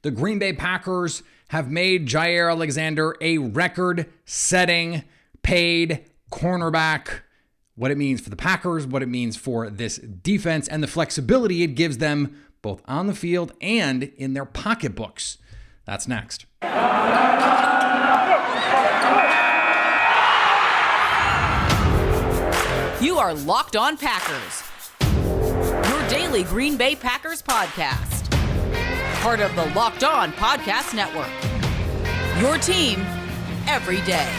The Green Bay Packers have made Jaire Alexander a record-setting paid cornerback. What it means for the Packers, what it means for this defense, and the flexibility it gives them both on the field and in their pocketbooks. That's next. You are Locked On Packers, your daily Green Bay Packers podcast. Part of the Locked On Podcast Network, your team every day.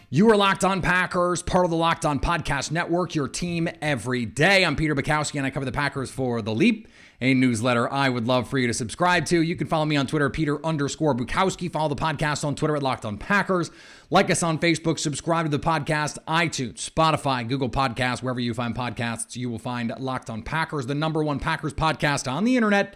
You are Locked On Packers, part of the Locked On Podcast Network, your team every day. I'm Peter Bukowski, and I cover the Packers for The Leap, a newsletter I would love for you to subscribe to. You can follow me on Twitter, Peter_Bukowski. Follow the podcast on Twitter at Locked On Packers. Like us on Facebook. Subscribe to the podcast, iTunes, Spotify, Google Podcasts, wherever you find podcasts, you will find Locked On Packers, the #1 Packers podcast on the internet.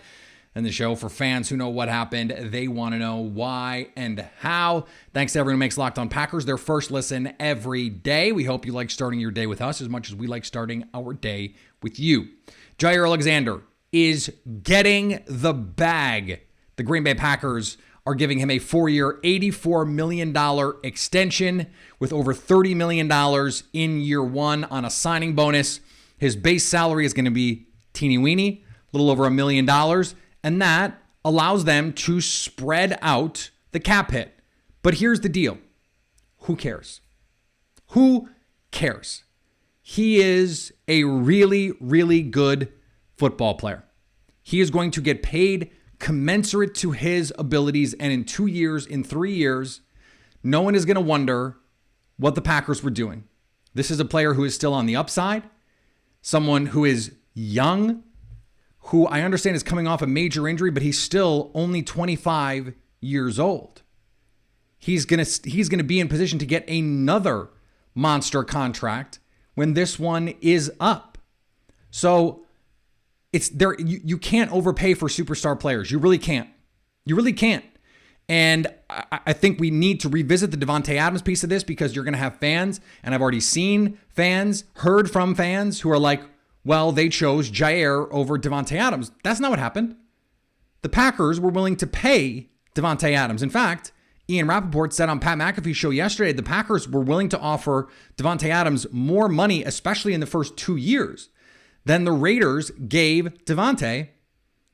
And the show for fans who know what happened. They want to know why and how. Thanks to everyone who makes Locked On Packers their first listen every day. We hope you like starting your day with us as much as we like starting our day with you. Jaire Alexander is getting the bag. The Green Bay Packers are giving him a 4-year, $84 million extension with over $30 million in year one on a signing bonus. His base salary is going to be teeny weeny, a little over $1 million. And that allows them to spread out the cap hit. But here's the deal. Who cares? Who cares? He is a really, really good football player. He is going to get paid commensurate to his abilities. And in 2 years, in 3 years, no one is going to wonder what the Packers were doing. This is a player who is still on the upside, someone who is young, who I understand is coming off a major injury, but he's still only 25 years old. He's gonna be in position to get another monster contract when this one is up. So it's there. You can't overpay for superstar players. You really can't. You really can't. And I think we need to revisit the Davante Adams piece of this, because you're going to have fans, and I've already seen fans, heard from fans who are like, well, they chose Jaire over Davante Adams. That's not what happened. The Packers were willing to pay Davante Adams. In fact, Ian Rappaport said on Pat McAfee's show yesterday, the Packers were willing to offer Davante Adams more money, especially in the first 2 years, than the Raiders gave Davante.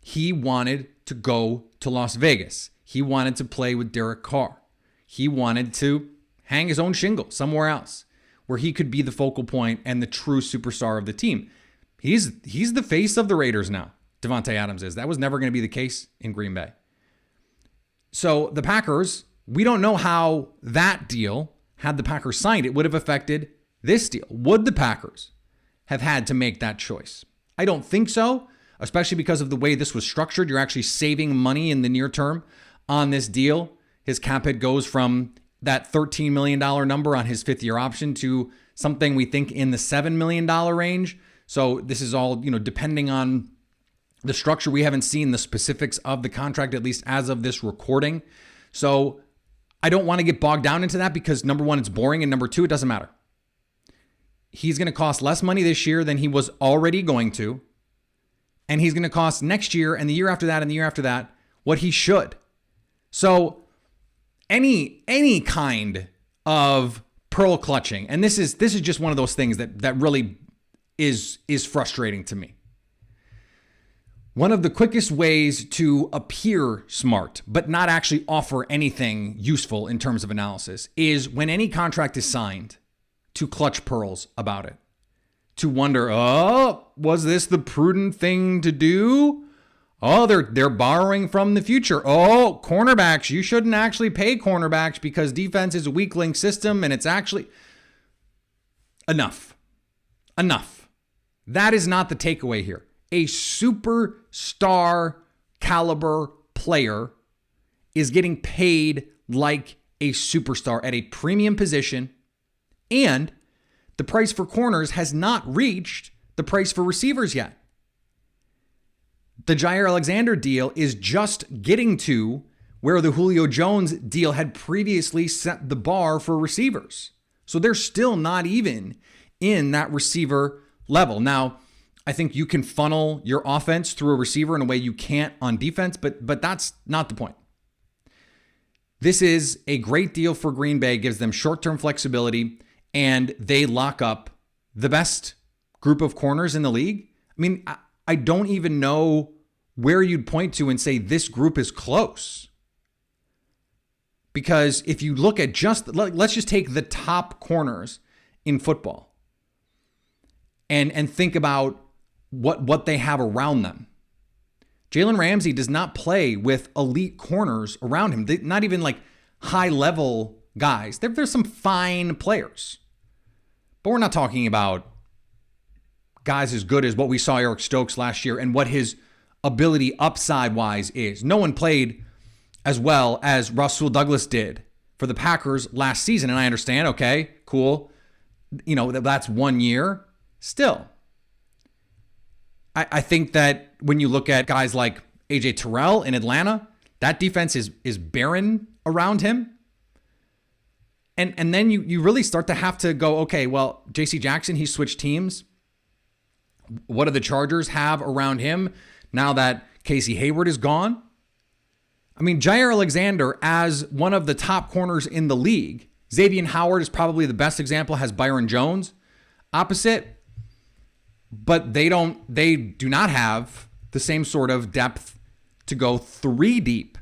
He wanted to go to Las Vegas. He wanted to play with Derek Carr. He wanted to hang his own shingle somewhere else where he could be the focal point and the true superstar of the team. He's the face of the Raiders now, Davante Adams is. That was never going to be the case in Green Bay. So the Packers, we don't know how that deal, had the Packers signed it, would have affected this deal. Would the Packers have had to make that choice? I don't think so, especially because of the way this was structured. You're actually saving money in the near term on this deal. His cap hit goes from that $13 million number on his 5th-year option to something we think in the $7 million range. So this is all, depending on the structure. We haven't seen the specifics of the contract, at least as of this recording. So I don't want to get bogged down into that because, number one, it's boring, and number two, it doesn't matter. He's going to cost less money this year than he was already going to, and he's going to cost next year and the year after that and the year after that what he should. So any kind of pearl clutching, and this is just one of those things that really is frustrating to me. One of the quickest ways to appear smart, but not actually offer anything useful in terms of analysis, is when any contract is signed, to clutch pearls about it. To wonder, was this the prudent thing to do? Oh, they're borrowing from the future. Oh, cornerbacks, you shouldn't actually pay cornerbacks because defense is a weak link system, and it's actually... Enough. That is not the takeaway here. A superstar caliber player is getting paid like a superstar at a premium position, and the price for corners has not reached the price for receivers yet. The Jaire Alexander deal is just getting to where the Julio Jones deal had previously set the bar for receivers. So they're still not even in that receiver level. Now, I think you can funnel your offense through a receiver in a way you can't on defense, but that's not the point. This is a great deal for Green Bay, gives them short-term flexibility, and they lock up the best group of corners in the league. I mean, I don't even know where you'd point to and say this group is close. Because if you look at let's just take the top corners in football and think about what they have around them. Jalen Ramsey does not play with elite corners around him. Not even like high-level guys. There's some fine players. But we're not talking about guys as good as what we saw Eric Stokes last year and what his ability upside-wise is. No one played as well as Rasul Douglas did for the Packers last season. And I understand, okay, cool. That's 1 year. Still, I think that when you look at guys like AJ Terrell in Atlanta, that defense is barren around him. And then you really start to have to go, okay, well, J.C. Jackson, he switched teams. What do the Chargers have around him now that Casey Hayward is gone? I mean, Jaire Alexander as one of the top corners in the league. Xavier Howard is probably the best example, has Byron Jones opposite. But they do not have the same sort of depth to go 3 deep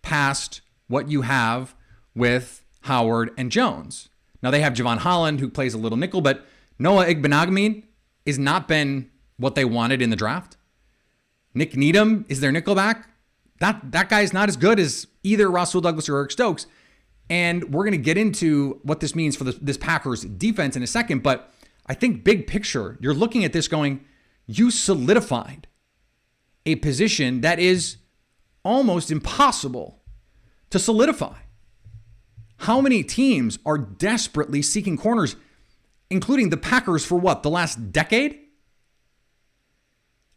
past what you have with Howard and Jones. Now they have Javon Holland, who plays a little nickel, but Noah Igbenogany has not been what they wanted in the draft. Nick Needham is their nickelback. That guy is not as good as either Rasul Douglas or Eric Stokes. And we're going to get into what this means for this Packers defense in a second, but I think big picture, you're looking at this going, you solidified a position that is almost impossible to solidify. How many teams are desperately seeking corners, including the Packers for the last decade?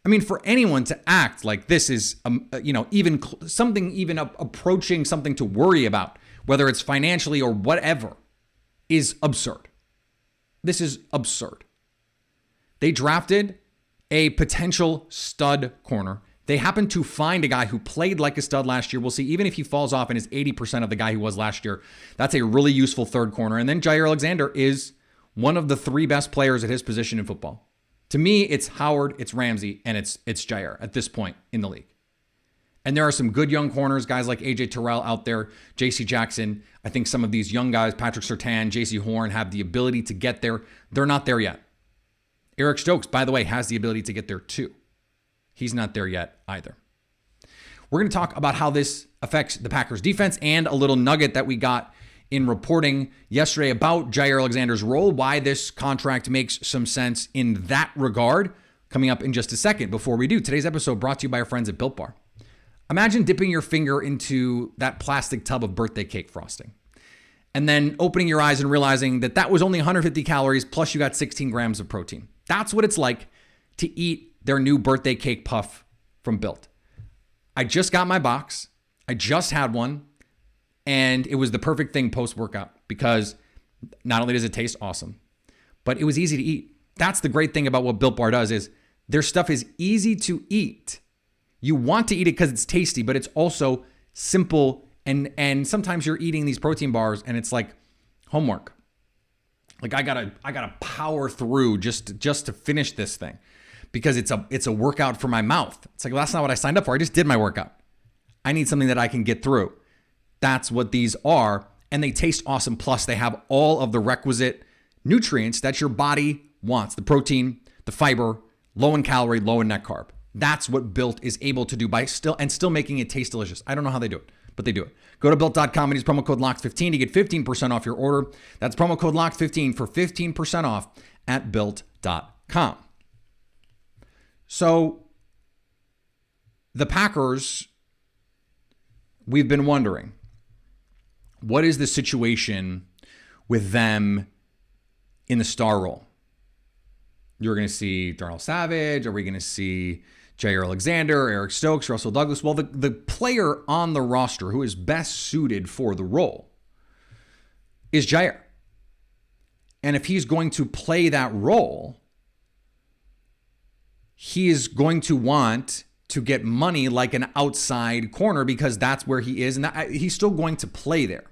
I mean, for anyone to act like this is, even something approaching something to worry about, whether it's financially or whatever, is absurd. This is absurd. They drafted a potential stud corner. They happened to find a guy who played like a stud last year. We'll see, even if he falls off and is 80% of the guy he was last year, that's a really useful third corner. And then Jaire Alexander is one of the 3 best players at his position in football. To me, it's Howard, it's Ramsey, and it's Jaire at this point in the league. And there are some good young corners, guys like AJ Terrell out there, J.C. Jackson. I think some of these young guys, Patrick Surtain, J.C. Horn, have the ability to get there. They're not there yet. Eric Stokes, by the way, has the ability to get there too. He's not there yet either. We're going to talk about how this affects the Packers defense and a little nugget that we got in reporting yesterday about Jaire Alexander's role, why this contract makes some sense in that regard, coming up in just a second. Before we do, today's episode brought to you by our friends at Built Bar. Imagine dipping your finger into that plastic tub of birthday cake frosting and then opening your eyes and realizing that was only 150 calories plus you got 16 grams of protein. That's what it's like to eat their new birthday cake puff from Built. I just got my box. I just had one, and it was the perfect thing post-workout because not only does it taste awesome, but it was easy to eat. That's the great thing about what Built Bar does is their stuff is easy to eat. You want to eat it because it's tasty, but it's also simple. And sometimes you're eating these protein bars and it's like homework. Like I gotta power through just to finish this thing because it's a workout for my mouth. It's like, well, that's not what I signed up for. I just did my workout. I need something that I can get through. That's what these are. And they taste awesome. Plus they have all of the requisite nutrients that your body wants. The protein, the fiber, low in calorie, low in net carb. That's what Built is able to do by still making it taste delicious. I don't know how they do it, but they do it. Go to Built.com and use promo code LOCKED15 to get 15% off your order. That's promo code LOCKED15 for 15% off at Built.com. So the Packers, we've been wondering, what is the situation with them in the star role? You're going to see Darnell Savage. Are we going to see Jaire Alexander, Eric Stokes, Rasul Douglas? Well, the player on the roster who is best suited for the role is Jaire. And if he's going to play that role, he is going to want to get money like an outside corner because that's where he is, and he's still going to play there.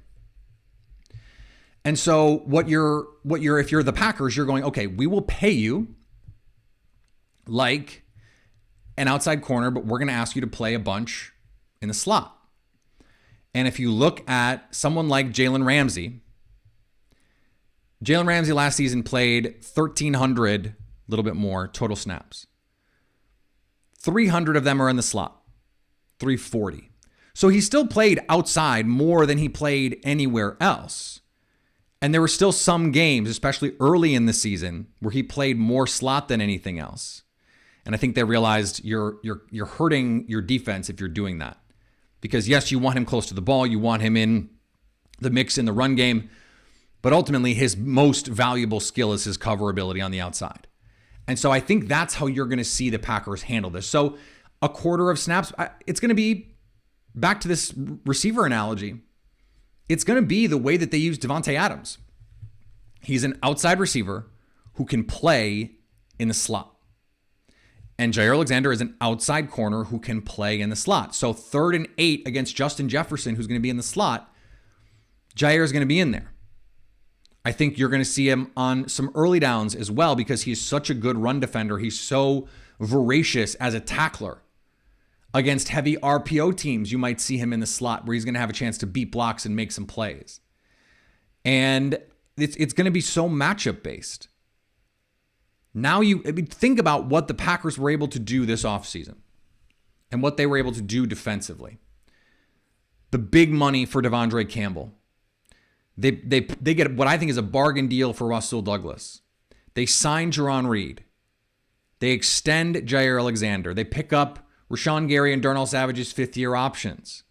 And so if you're the Packers, you're going, okay, we will pay you like an outside corner, but we're going to ask you to play a bunch in the slot. And if you look at someone like Jalen Ramsey last season played 1,300, a little bit more, total snaps. 300 of them are in the slot, 340. So he still played outside more than he played anywhere else. And there were still some games, especially early in the season, where he played more slot than anything else. And I think they realized you're hurting your defense if you're doing that. Because yes, you want him close to the ball, you want him in the mix in the run game, but ultimately his most valuable skill is his cover ability on the outside. And so I think that's how you're going to see the Packers handle this. So a quarter of snaps, it's going to be, back to this receiver analogy, it's going to be the way that they use Davante Adams. He's an outside receiver who can play in the slot. And Jaire Alexander is an outside corner who can play in the slot. So 3rd and 8 against Justin Jefferson, who's going to be in the slot, Jaire is going to be in there. I think you're going to see him on some early downs as well because he's such a good run defender. He's so voracious as a tackler. Against heavy RPO teams, you might see him in the slot where he's going to have a chance to beat blocks and make some plays. And it's going to be so matchup based. Now think about what the Packers were able to do this offseason and what they were able to do defensively. The big money for Devondre Campbell. They get what I think is a bargain deal for Russell Douglas. They sign Jarran Reed. They extend Jaire Alexander. They pick up Rashawn Gary and Darnell Savage's 5th-year options.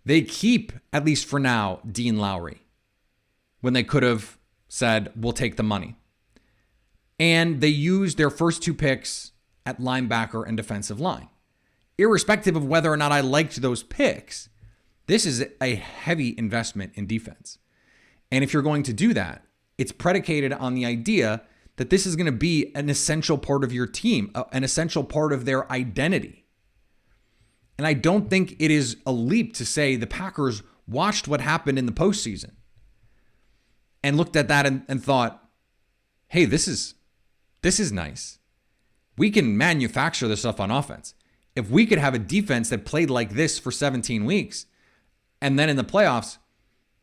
They keep, at least for now, Dean Lowry when they could have said, we'll take the money. And they used their first 2 picks at linebacker and defensive line. Irrespective of whether or not I liked those picks, this is a heavy investment in defense. And if you're going to do that, it's predicated on the idea that this is going to be an essential part of your team, an essential part of their identity. And I don't think it is a leap to say the Packers watched what happened in the postseason and looked at that and thought, hey, this is nice. We can manufacture this stuff on offense. If we could have a defense that played like this for 17 weeks, and then in the playoffs,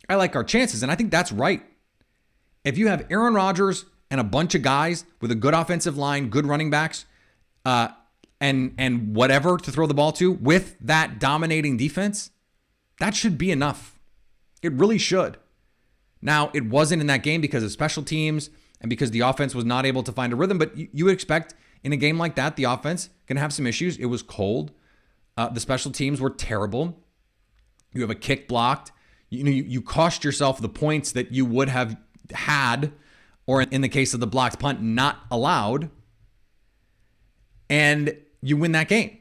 I like our chances. And I think that's right. If you have Aaron Rodgers and a bunch of guys with a good offensive line, good running backs, and whatever to throw the ball to with that dominating defense, that should be enough. It really should. Now, it wasn't in that game because of special teams and because the offense was not able to find a rhythm, but you would expect in a game like that, the offense can have some issues. It was cold. The special teams were terrible. You have a kick blocked. You cost yourself the points that you would have had, or in the case of the blocked punt, not allowed. And you win that game.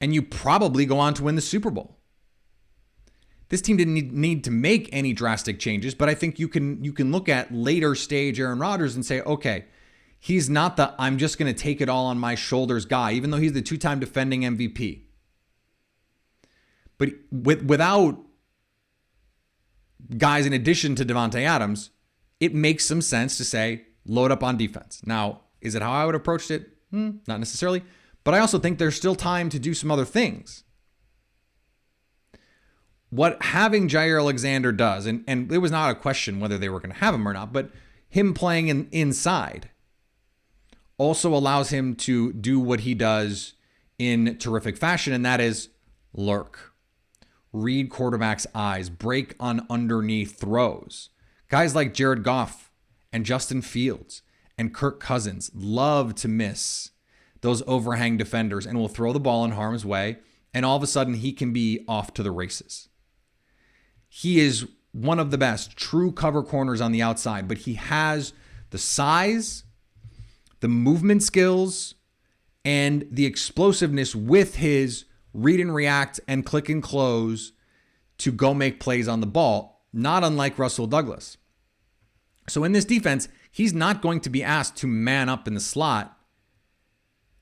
And you probably go on to win the Super Bowl. This team didn't need to make any drastic changes, but I think you can look at later stage Aaron Rodgers and say, okay, he's not the I'm just going to take it all on my shoulders guy, even though he's the 2-time defending MVP. But without guys in addition to Davante Adams, it makes some sense to say, load up on defense. Now, is it how I would have approached it? Not necessarily. But I also think there's still time to do some other things. What having Jaire Alexander does, and it was not a question whether they were going to have him or not, but him playing inside also allows him to do what he does in terrific fashion, and that is lurk. Read quarterback's eyes, break on underneath throws. Guys like Jared Goff and Justin Fields and Kirk Cousins love to miss those overhang defenders and will throw the ball in harm's way, and all of a sudden he can be off to the races. He is one of the best true cover corners on the outside, but he has the size, the movement skills, and the explosiveness with his read and react and click and close to go make plays on the ball, not unlike Russell Douglas. So in this defense, he's not going to be asked to man up in the slot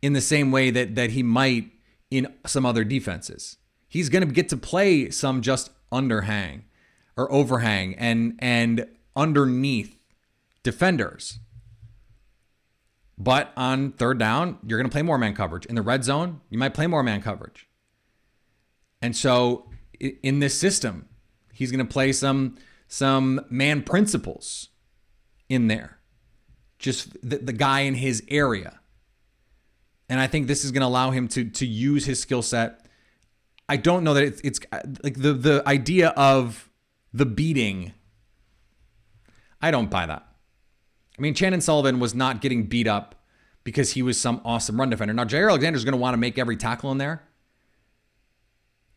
in the same way that he might in some other defenses. He's going to get to play some just underhang or overhang and underneath defenders. But on third down, you're going to play more man coverage. In the red zone, you might play more man coverage. And so in this system, he's going to play some man principles in there. Just the guy in his area. And I think this is going to allow him to use his skill set. I don't know that it's like the idea of the beating. I don't buy that. I mean, Chandon Sullivan was not getting beat up because he was some awesome run defender. Now, Jaire Alexander is going to want to make every tackle in there.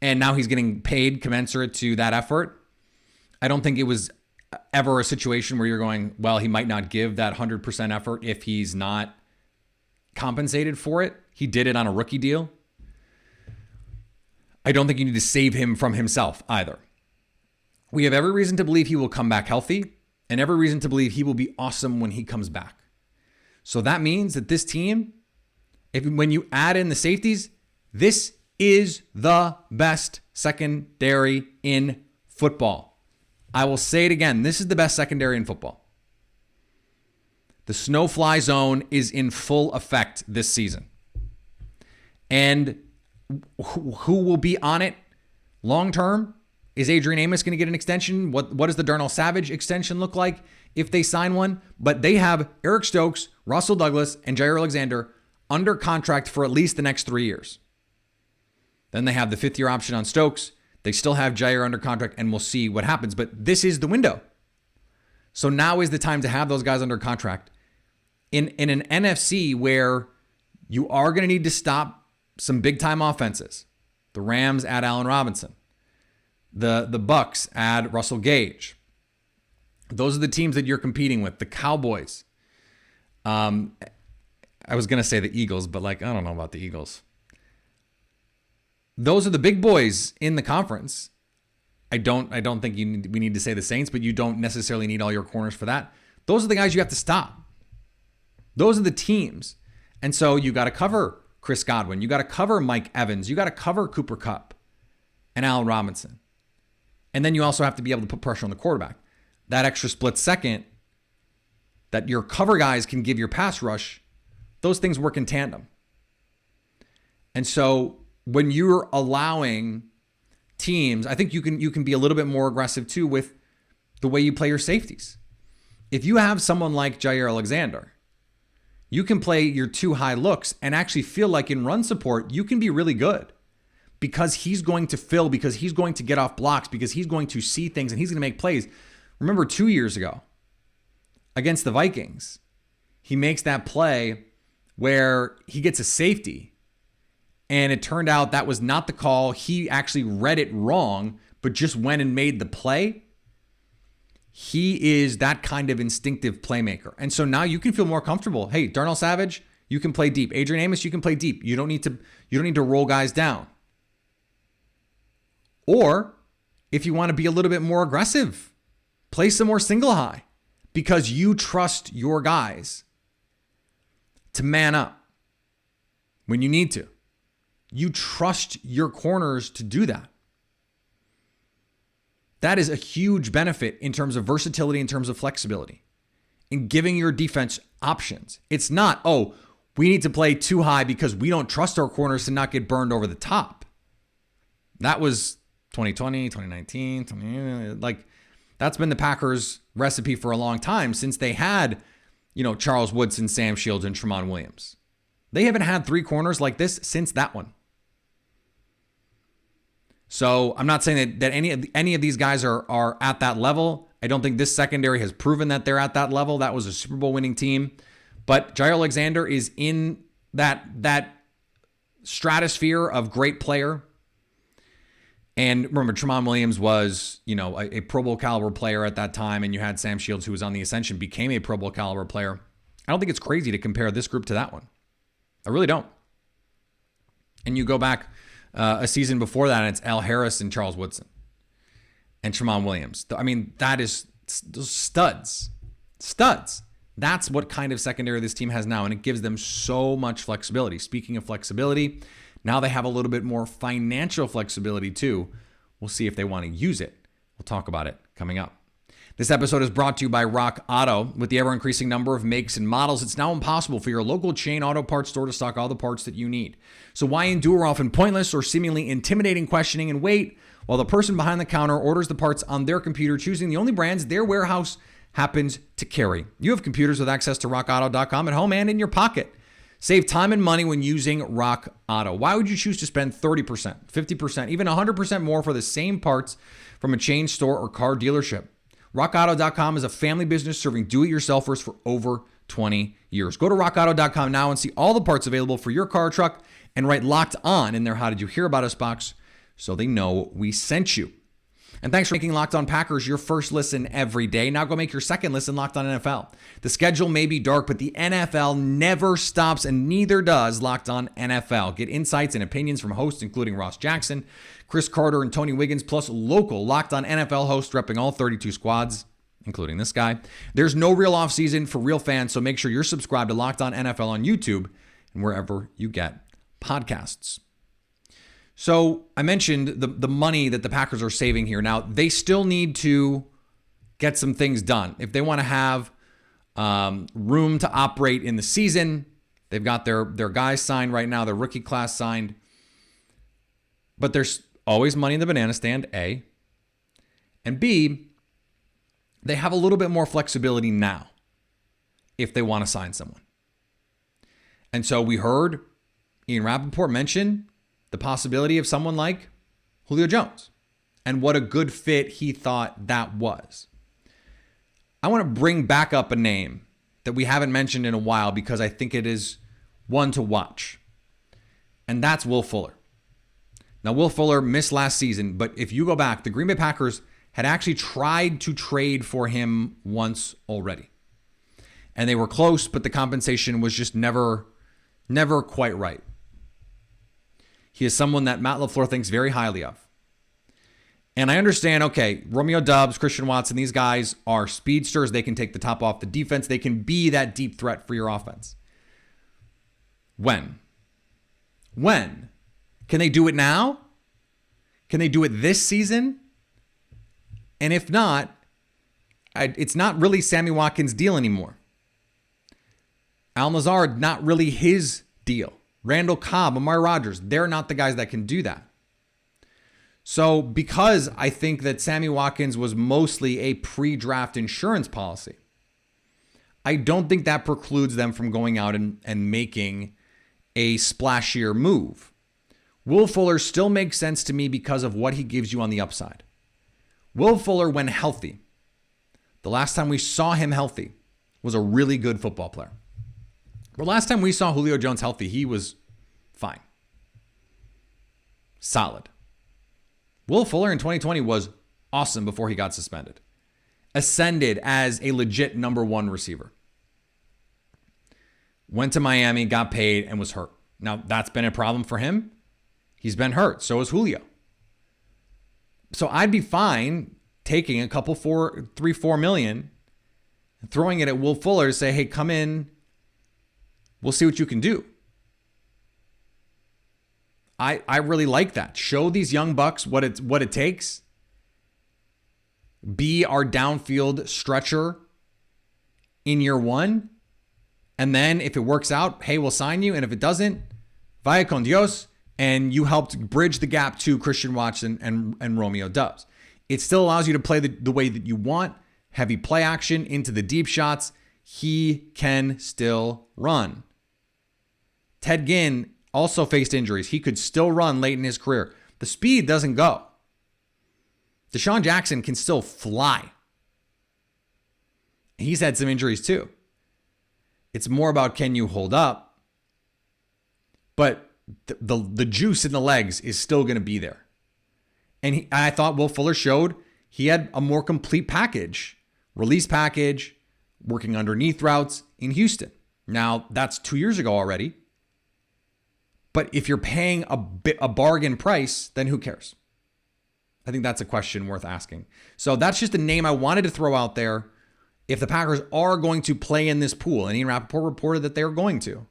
And now he's getting paid commensurate to that effort. I don't think it was ever a situation where you're going, well, he might not give that 100% effort if he's not compensated for it. He did it on a rookie deal. I don't think you need to save him from himself either. We have every reason to believe he will come back healthy and every reason to believe he will be awesome when he comes back. So that means that this team, when you add in the safeties, this is the best secondary in football. I will say it again. This is the best secondary in football. The snowfly zone is in full effect this season. And who will be on it long term? Is Adrian Amos going to get an extension? What does the Darnell Savage extension look like if they sign one? But they have Eric Stokes, Russell Douglas, and Jaire Alexander under contract for at least the next 3 years. Then they have the 5th-year option on Stokes. They still have Jaire under contract, and we'll see what happens. But this is the window. So now is the time to have those guys under contract. In an NFC where you are going to need to stop some big-time offenses. The Rams add Allen Robinson. The Bucks add Russell Gage. Those are the teams that you're competing with. The Cowboys. I was going to say the Eagles, but I don't know about the Eagles. Those are the big boys in the conference. I don't think we need to say the Saints, but you don't necessarily need all your corners for that. Those are the guys you have to stop. Those are the teams. And so you got to cover Chris Godwin. You got to cover Mike Evans. You got to cover Cooper Kupp and Allen Robinson. And then you also have to be able to put pressure on the quarterback. That extra split second that your cover guys can give your pass rush, those things work in tandem. And so when you're allowing teams, I think you can be a little bit more aggressive too with the way you play your safeties. If you have someone like Jaire Alexander, you can play your 2 high looks and actually feel like in run support, you can be really good because he's going to fill, because he's going to get off blocks, because he's going to see things and he's going to make plays. Remember 2 years ago against the Vikings, he makes that play where he gets a safety and it turned out that was not the call. He actually read it wrong, but just went and made the play. He is that kind of instinctive playmaker. And so now you can feel more comfortable. Hey, Darnell Savage, you can play deep. Adrian Amos, you can play deep. You don't need to roll guys down. Or if you want to be a little bit more aggressive, play some more single high because you trust your guys to man up when you need to. You trust your corners to do that. That is a huge benefit in terms of versatility, in terms of flexibility, in giving your defense options. It's not, oh, we need to play too high because we don't trust our corners to not get burned over the top. That was 2020, 2019, that's been the Packers' recipe for a long time since they had, Charles Woodson, Sam Shields, and Tramon Williams. They haven't had 3 corners like this since that one. So I'm not saying that any of these guys are at that level. I don't think this secondary has proven that they're at that level. That was a Super Bowl winning team. But Jaire Alexander is in that stratosphere of great player. And remember, Tramon Williams was, a Pro Bowl caliber player at that time. And you had Sam Shields, who was on the ascension, became a Pro Bowl caliber player. I don't think it's crazy to compare this group to that one. I really don't. And you go back a season before that, and it's Al Harris and Charles Woodson and Tramon Williams. I mean, that is those studs. That's what kind of secondary this team has now, and it gives them so much flexibility. Speaking of flexibility, now they have a little bit more financial flexibility too. We'll see if they want to use it. We'll talk about it coming up. This episode is brought to you by Rock Auto. With the ever-increasing number of makes and models, it's now impossible for your local chain auto parts store to stock all the parts that you need. So why endure often pointless or seemingly intimidating questioning and wait while the person behind the counter orders the parts on their computer, choosing the only brands their warehouse happens to carry? You have computers with access to rockauto.com at home and in your pocket. Save time and money when using Rock Auto. Why would you choose to spend 30%, 50%, even 100% more for the same parts from a chain store or car dealership? RockAuto.com is a family business serving do-it-yourselfers for over 20 years. Go to RockAuto.com now and see all the parts available for your car or truck and write Locked On in their How Did You Hear About Us box so they know we sent you. And thanks for making Locked On Packers your first listen every day. Now go make your second listen Locked On NFL. The schedule may be dark, but the NFL never stops, and neither does Locked On NFL. Get insights and opinions from hosts including Ross Jackson, Chris Carter, and Tony Wiggins, plus local Locked On NFL hosts repping all 32 squads, including this guy. There's no real offseason for real fans, so make sure you're subscribed to Locked On NFL on YouTube and wherever you get podcasts. So I mentioned the money that the Packers are saving here. Now, they still need to get some things done. If they want to have room to operate in the season, they've got their guys signed right now, their rookie class signed. But there's always money in the banana stand, A. And B, they have a little bit more flexibility now if they want to sign someone. And so we heard Ian Rappaport mention the possibility of someone like Julio Jones and what a good fit he thought that was. I want to bring back up a name that we haven't mentioned in a while because I think it is one to watch, and that's Will Fuller. Now, Will Fuller missed last season, but if you go back, the Green Bay Packers had actually tried to trade for him once already, and they were close, but the compensation was just never quite right. He is someone that Matt LaFleur thinks very highly of. And I understand, okay, Romeo Doubs, Christian Watson, these guys are speedsters. They can take the top off the defense. They can be that deep threat for your offense. When? Can they do it now? Can they do it this season? And if not, it's not really Sammy Watkins' deal anymore. Al Lazard, not really his deal. Randall Cobb, Amari Rodgers, they're not the guys that can do that. So because I think that Sammy Watkins was mostly a pre-draft insurance policy, I don't think that precludes them from going out and making a splashier move. Will Fuller still makes sense to me because of what he gives you on the upside. Will Fuller, when healthy, the last time we saw him healthy, was a really good football player. The last time we saw Julio Jones healthy, he was fine. Solid. Will Fuller in 2020 was awesome before he got suspended. Ascended as a legit number one receiver. Went to Miami, got paid, and was hurt. Now, that's been a problem for him. He's been hurt. So is Julio. So I'd be fine taking a couple, $4 million, and throwing it at Will Fuller to say, hey, come in. We'll see what you can do. I really like that. Show these young bucks what it takes. Be our downfield stretcher in year one. And then if it works out, hey, we'll sign you. And if it doesn't, vaya con Dios. And you helped bridge the gap to Christian Watson and Romeo Doubs. It still allows you to play the way that you want. Heavy play action into the deep shots. He can still run. Ted Ginn also faced injuries. He could still run late in his career. The speed doesn't go. Deshaun Jackson can still fly. He's had some injuries too. It's more about can you hold up, but the juice in the legs is still going to be there. And I thought Will Fuller showed he had a more complete package, release package, working underneath routes in Houston. Now, that's 2 years ago already. But if you're paying a bargain price, then who cares? I think that's a question worth asking. So that's just a name I wanted to throw out there. if the Packers are going to play in this pool, and Ian Rappaport reported that they are going to,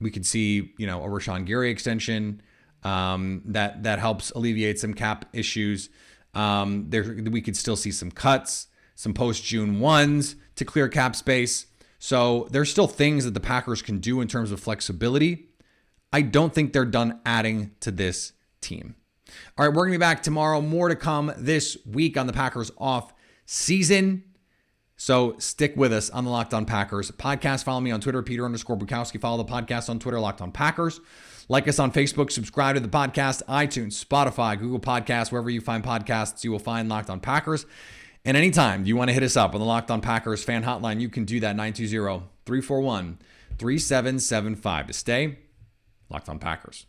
we could see, a Rashawn Gary extension that helps alleviate some cap issues. We could still see some cuts, some post-June 1s to clear cap space. So there's still things that the Packers can do in terms of flexibility. I don't think they're done adding to this team. All right, we're going to be back tomorrow. More to come this week on the Packers off season. So stick with us on the Locked On Packers podcast. Follow me on Twitter, Peter_Bukowski. Follow the podcast on Twitter, Locked On Packers. Like us on Facebook. Subscribe to the podcast, iTunes, Spotify, Google Podcasts. Wherever you find podcasts, you will find Locked On Packers. And anytime you want to hit us up on the Locked On Packers fan hotline, you can do that, 920-341-3775 to stay Locked On Packers.